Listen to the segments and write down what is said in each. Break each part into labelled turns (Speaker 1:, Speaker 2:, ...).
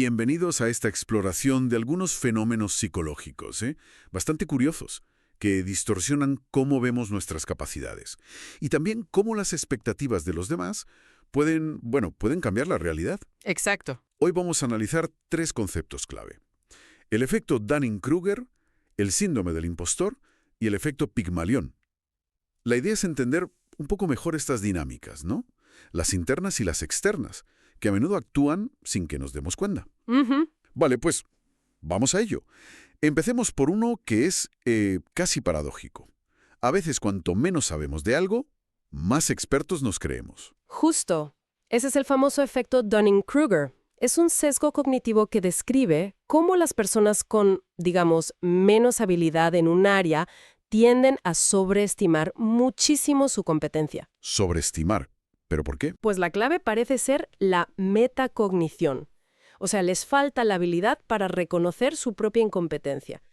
Speaker 1: Bienvenidos a esta exploración de algunos fenómenos psicológicos, bastante curiosos, que distorsionan cómo vemos nuestras capacidades. Y también cómo las expectativas de los demás pueden cambiar la realidad.
Speaker 2: Exacto.
Speaker 1: Hoy vamos a analizar tres conceptos clave. El efecto Dunning-Kruger, el síndrome del impostor y el efecto Pigmalión. La idea es entender un poco mejor estas dinámicas, ¿no? Las internas y las externas, que a menudo actúan sin que nos demos cuenta. Vale, pues vamos a ello. Empecemos por uno que es casi paradójico. A veces cuanto menos sabemos de algo, más expertos nos creemos.
Speaker 2: Justo. Ese es el famoso efecto Dunning-Kruger. Es un sesgo cognitivo que describe cómo las personas con, digamos, menos habilidad en un área tienden a sobreestimar muchísimo su competencia.
Speaker 1: Sobreestimar. ¿Pero por qué?
Speaker 2: Pues la clave parece ser la metacognición. O sea, les falta la habilidad para reconocer su propia incompetencia.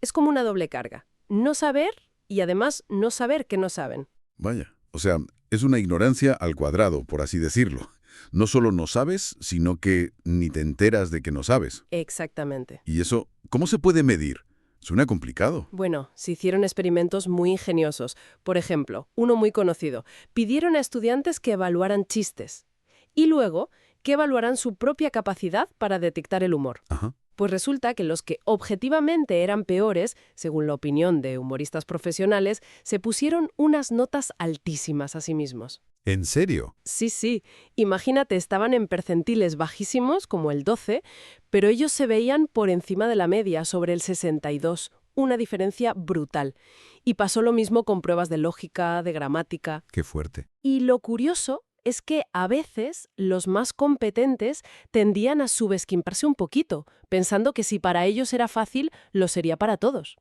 Speaker 2: Es como una doble carga. No saber y además no saber que no saben.
Speaker 1: Vaya, o sea, es una ignorancia al cuadrado, por así decirlo. No solo no sabes, sino que ni te enteras de que no sabes.
Speaker 2: Exactamente.
Speaker 1: ¿Y eso cómo se puede medir? Suena complicado.
Speaker 2: Bueno, se hicieron experimentos muy ingeniosos. Por ejemplo, uno muy conocido. Pidieron a estudiantes que evaluaran chistes y luego que evaluaran su propia capacidad para detectar el humor.
Speaker 1: Ajá.
Speaker 2: Pues resulta que los que objetivamente eran peores, según la opinión de humoristas profesionales, se pusieron unas notas altísimas a sí mismos.
Speaker 1: ¿En serio?
Speaker 2: Sí. Imagínate, estaban en percentiles bajísimos, como el 12, pero ellos se veían por encima de la media, sobre el 62, una diferencia brutal. Y pasó lo mismo con pruebas de lógica, de gramática.
Speaker 1: Qué fuerte.
Speaker 2: Y lo curioso es que a veces los más competentes tendían a subesquimarse un poquito, pensando que si para ellos era fácil, lo sería para todos.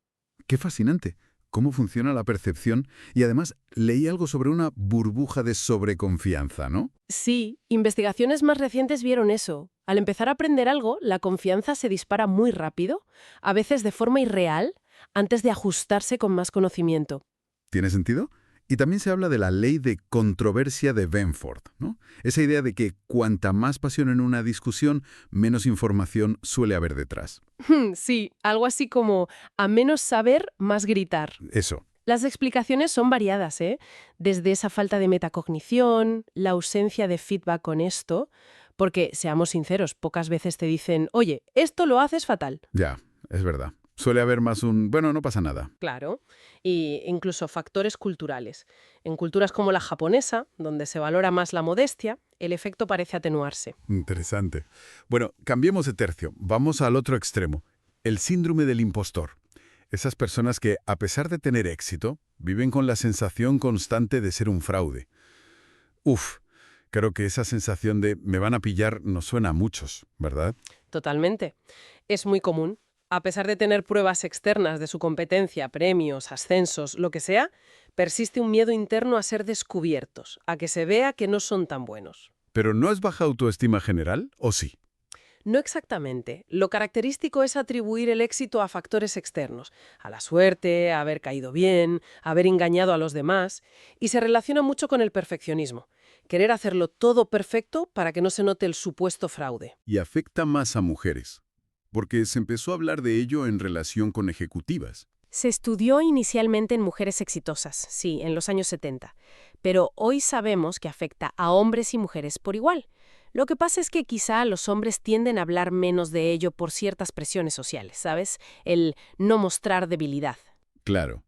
Speaker 1: Qué fascinante. Cómo funciona la percepción. Y además, leí algo sobre una burbuja de sobreconfianza, ¿no?
Speaker 2: Sí, investigaciones más recientes vieron eso. Al empezar a aprender algo, la confianza se dispara muy rápido, a veces de forma irreal, antes de ajustarse con más conocimiento.
Speaker 1: ¿Tiene sentido? Y también se habla de la ley de controversia de Benford, ¿no? Esa idea de que cuanta más pasión en una discusión, menos información suele haber detrás.
Speaker 2: Sí, algo así como a menos saber, más gritar.
Speaker 1: Eso.
Speaker 2: Las explicaciones son variadas, Desde esa falta de metacognición, la ausencia de feedback honesto, porque, seamos sinceros, pocas veces te dicen, oye, esto lo haces fatal.
Speaker 1: Ya, es verdad. Suele haber más bueno, no pasa nada.
Speaker 2: Claro, y incluso factores culturales. En culturas como la japonesa, donde se valora más la modestia, el efecto parece atenuarse.
Speaker 1: Interesante. Bueno, cambiemos de tercio. Vamos al otro extremo. El síndrome del impostor. Esas personas que, a pesar de tener éxito, viven con la sensación constante de ser un fraude. Creo que esa sensación de me van a pillar nos suena a muchos, ¿verdad?
Speaker 2: Totalmente. Es muy común. A pesar de tener pruebas externas de su competencia, premios, ascensos, lo que sea, persiste un miedo interno a ser descubiertos, a que se vea que no son tan buenos.
Speaker 1: ¿Pero no es baja autoestima general, o sí?
Speaker 2: No exactamente. Lo característico es atribuir el éxito a factores externos, a la suerte, a haber caído bien, a haber engañado a los demás, y se relaciona mucho con el perfeccionismo. Querer hacerlo todo perfecto para que no se note el supuesto fraude.
Speaker 1: Y afecta más a mujeres, porque se empezó a hablar de ello en relación con ejecutivas.
Speaker 2: Se estudió inicialmente en mujeres exitosas, sí, en los años 70, pero hoy sabemos que afecta a hombres y mujeres por igual. Lo que pasa es que quizá los hombres tienden a hablar menos de ello por ciertas presiones sociales, ¿sabes? El no mostrar debilidad.
Speaker 1: Claro.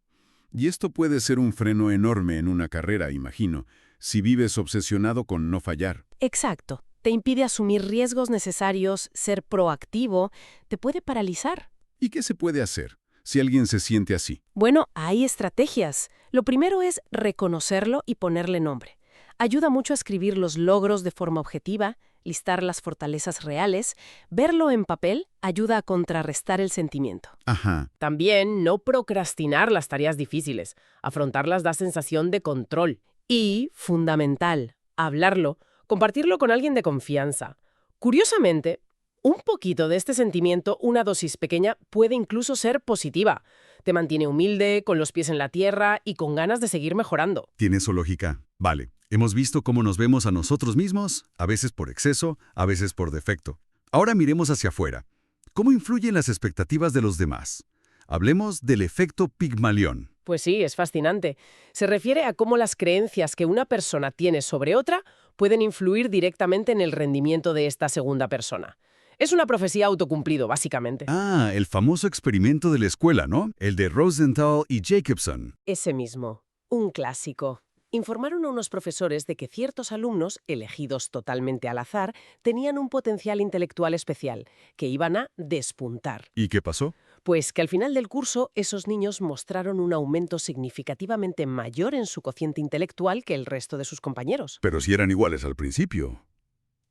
Speaker 1: Y esto puede ser un freno enorme en una carrera, imagino, si vives obsesionado con no fallar.
Speaker 2: Exacto. Te impide asumir riesgos necesarios, ser proactivo, te puede paralizar.
Speaker 1: ¿Y qué se puede hacer si alguien se siente así?
Speaker 2: Bueno, hay estrategias. Lo primero es reconocerlo y ponerle nombre. Ayuda mucho a escribir los logros de forma objetiva, listar las fortalezas reales, verlo en papel ayuda a contrarrestar el sentimiento.
Speaker 1: Ajá.
Speaker 2: También no procrastinar las tareas difíciles. Afrontarlas da sensación de control. Y, fundamental, hablarlo, compartirlo con alguien de confianza. Curiosamente, un poquito de este sentimiento, una dosis pequeña, puede incluso ser positiva. Te mantiene humilde, con los pies en la tierra y con ganas de seguir mejorando.
Speaker 1: ¿Tiene eso lógica? Vale. Hemos visto cómo nos vemos a nosotros mismos, a veces por exceso, a veces por defecto.
Speaker 3: Ahora miremos hacia afuera. ¿Cómo influyen las expectativas de los demás? Hablemos del efecto Pigmalión.
Speaker 2: Pues sí, es fascinante. Se refiere a cómo las creencias que una persona tiene sobre otra pueden influir directamente en el rendimiento de esta segunda persona. Es una profecía autocumplido, básicamente.
Speaker 3: Ah, el famoso experimento de la escuela, ¿no? El de Rosenthal y Jacobson.
Speaker 2: Ese mismo, un clásico. Informaron a unos profesores de que ciertos alumnos, elegidos totalmente al azar, tenían un potencial intelectual especial, que iban a despuntar.
Speaker 3: ¿Y qué pasó?
Speaker 2: Pues que al final del curso esos niños mostraron un aumento significativamente mayor en su cociente intelectual que el resto de sus compañeros.
Speaker 3: Pero si eran iguales al principio.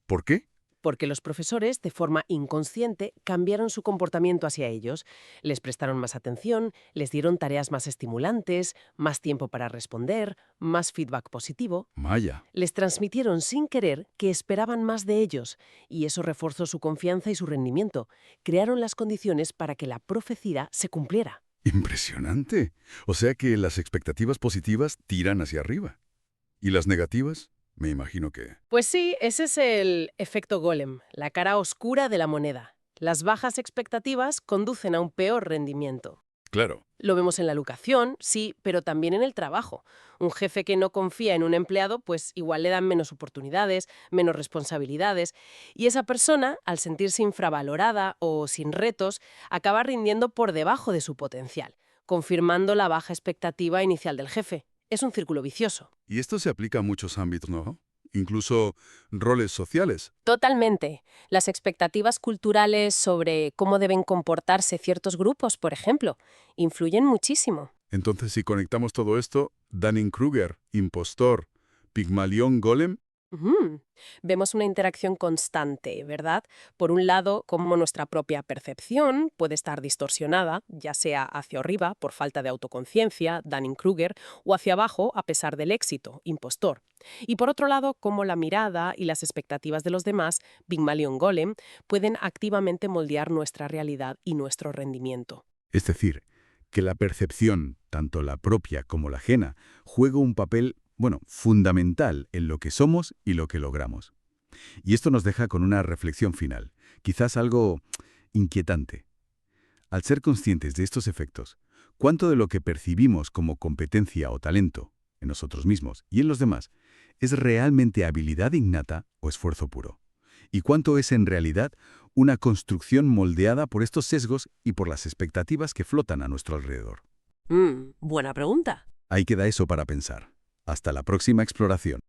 Speaker 3: ¿Por qué?
Speaker 2: Porque los profesores, de forma inconsciente, cambiaron su comportamiento hacia ellos. Les prestaron más atención, les dieron tareas más estimulantes, más tiempo para responder, más feedback positivo.
Speaker 3: Maya.
Speaker 2: Les transmitieron sin querer que esperaban más de ellos, y eso reforzó su confianza y su rendimiento. Crearon las condiciones para que la profecía se cumpliera.
Speaker 3: Impresionante. O sea que las expectativas positivas tiran hacia arriba. ¿Y las negativas? Me imagino que...
Speaker 2: Pues sí, ese es el efecto golem, la cara oscura de la moneda. Las bajas expectativas conducen a un peor rendimiento.
Speaker 3: Claro.
Speaker 2: Lo vemos en la educación, sí, pero también en el trabajo. Un jefe que no confía en un empleado, pues igual le dan menos oportunidades, menos responsabilidades, y esa persona, al sentirse infravalorada o sin retos, acaba rindiendo por debajo de su potencial, confirmando la baja expectativa inicial del jefe. Es un círculo vicioso.
Speaker 3: Y esto se aplica a muchos ámbitos, ¿no? Incluso roles sociales.
Speaker 2: Totalmente. Las expectativas culturales sobre cómo deben comportarse ciertos grupos, por ejemplo, influyen muchísimo.
Speaker 3: Entonces, si conectamos todo esto, Dunning-Kruger, impostor, Pigmalión, golem...
Speaker 2: Ujú. Vemos una interacción constante, ¿verdad? Por un lado, cómo nuestra propia percepción puede estar distorsionada, ya sea hacia arriba por falta de autoconciencia, Dunning-Kruger, o hacia abajo a pesar del éxito, impostor. Y por otro lado, cómo la mirada y las expectativas de los demás, Pygmalion Golem, pueden activamente moldear nuestra realidad y nuestro rendimiento.
Speaker 3: Es decir, que la percepción, tanto la propia como la ajena, juega un papel, fundamental en lo que somos y lo que logramos. Y esto nos deja con una reflexión final, quizás algo inquietante. Al ser conscientes de estos efectos, ¿cuánto de lo que percibimos como competencia o talento en nosotros mismos y en los demás es realmente habilidad innata o esfuerzo puro? ¿Y cuánto es en realidad una construcción moldeada por estos sesgos y por las expectativas que flotan a nuestro alrededor?
Speaker 2: Buena pregunta.
Speaker 3: Ahí queda eso para pensar. Hasta la próxima exploración.